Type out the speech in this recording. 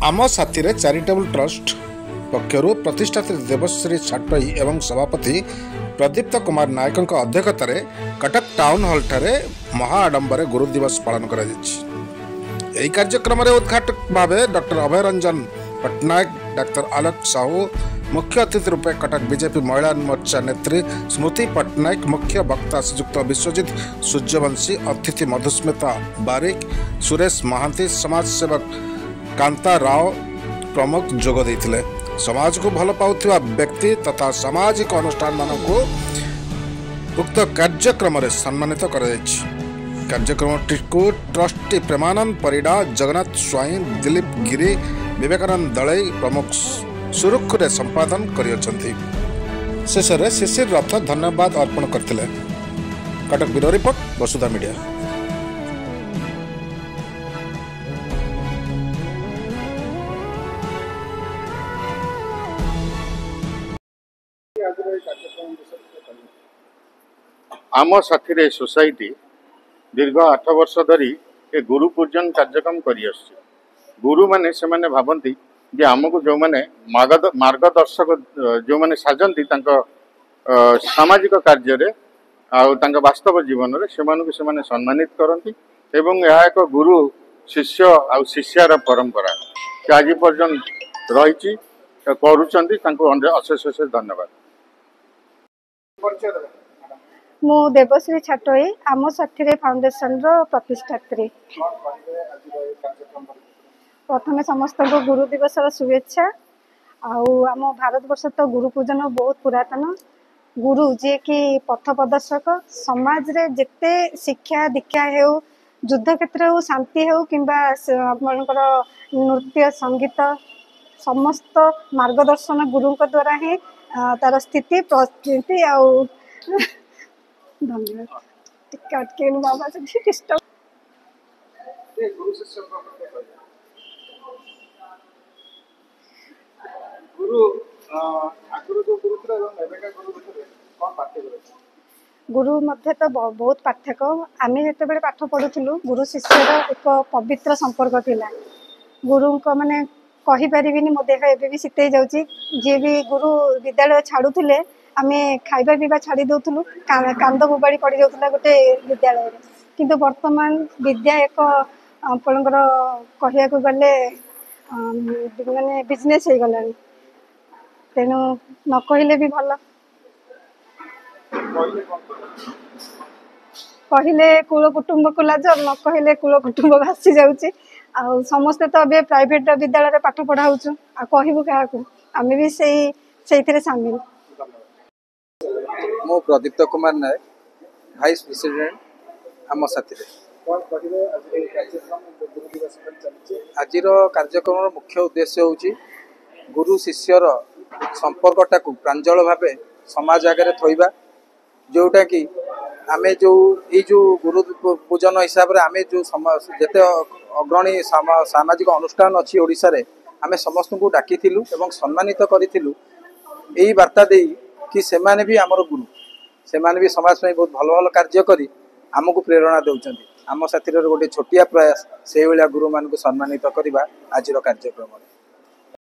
आम साथी charitable trust पक्षर प्रतिष्ठात्री Devshri छाटई एवं सभापति प्रदीप्त कुमार नायक अध्यक्षतार कटक टाउन हॉल ठारे महाआडंबर गुरु दिवस पालन कर कार्यक्रम उद्घाटक भाव डॉक्टर अभय रंजन पट्टनायक, डॉक्टर आलोक साहू, मुख्य अतिथि रूपे कटक बीजेपी महिला मोर्चा नेत्री स्मृति पट्टनायक, मुख्य वक्ता श्रीजुक्त विश्वजित सूर्यवंशी, अतिथि मधुस्मिता बारिक, सुरेश महांती, समाजसेवक कांता राव प्रमुख जोग देथिले। समाज को भल पाउथिबा व्यक्ति तथा सामाजिक अनुष्ठान मानकु उक्त कार्यक्रम रे सम्मानित करा जायछि। कार्यक्रम को ट्रस्टी प्रेमानंद परिडा, जगन्नाथ स्वाई, दिलीप गिरी, विवेकानंद दलई प्रमुख सुरुखुरे संपादन करियछन्ति। शेष रे शिशिर रथ धन्यवाद अर्पण करथिले। कटक ब्यूरो रिपोर्ट, वसुधा मीडिया। आम साथी सोसाइटी दीर्घ 8 वर्ष धरी ए गुरु पूजन कार्यक्रम करी आसछि। गुरु माने से माने भाबंती जे आमको जो माने मार्गदर्शक जो माने साजंती तांको सामाजिक कार्य रे आउ तांको वास्तव जीवन रे से माने सम्मानित करंती एवं यह एक गुरु शिष्य आउ शिष्यार परंपरा आज पर्यंत रही करूचंती। तांको अशेष अशेष धन्यवाद। मु देवश्री छाटई आम साथी फाउंडेशन रो प्रतिष्ठात्री। प्रथमे समस्त को गुरु दिवस शुभेच्छा। आम भारत वर्ष तो गुरु पूजन बहुत पुरातन। गुरु जे कि पथ प्रदर्शक समाज रे जेते शिक्षा दीक्षा हेउ, युद्ध क्षेत्र हो, शांति हो किंबा आपनकर नृत्य संगीत समस्त मार्गदर्शन गुरु द्वारा ही तार स्थिति परिस्थिति आउ धन्यवाद। टिकट बाबा से डिस्टर्ब गुरु शिष्य गुरु आगुरु जो गुरु थे एवेका गुरु भितर कोन पार्थक्य? गुरु मध्य तो बहुत पार्थक्य। आम जिते पाठ पढ़ुलु गुरु शिष्यर एक पवित्र संपर्क थिला। गुरु को माने कहि परिबिनी मो देह एबे भी शीतई जाउची। जे भी गुरु विद्यालय छाड़ुथिले आमे खाइबा पीवा छाड़ी दउथुलु, कांद बोबाड़ी पड़ी जाउथला गोटे विद्यालय रे। किंतु वर्तमान विद्या एक आपनकर कहिया को गले माने बिजनेस हे गलानी। तेणु न कहले भी भल। कहले कुल कुटुंब को लाज, न कहले कुल कुटुंब भासी जाउची। आ समस्ते तो अबे प्राइवेट विद्यालय रे पाठ पढ़ाउछु। आ कहबो काहाकू आमे भी सेइथिरे शामिल। मो प्रदीप्त कुमार नायक, वाइस प्रेसिडेंट आम साथी। आज कार्यक्रम मुख्य उद्देश्य होची गुरु शिष्यर संपर्कटा प्रांजल भाव समाज आगे थोइबा। जोटा कि आमे जो गुरु पूजन हिसाब रे आमे जो जेते अग्रणी सामाजिक अनुष्ठान अच्छी ओडिशा रे आमे समस्त को डाकी थिलु एवं सम्मानित करिथिलु। एही वार्ता देई कि सेमाने भी आमर गुरु, सेमाने भी समाज में बहुत भल भल कार्य करी आमको प्रेरणा देउचंती। आम साथी गोटे छोटिया प्रयास से गुरु मान को सम्मानित करवा आज कार्यक्रम।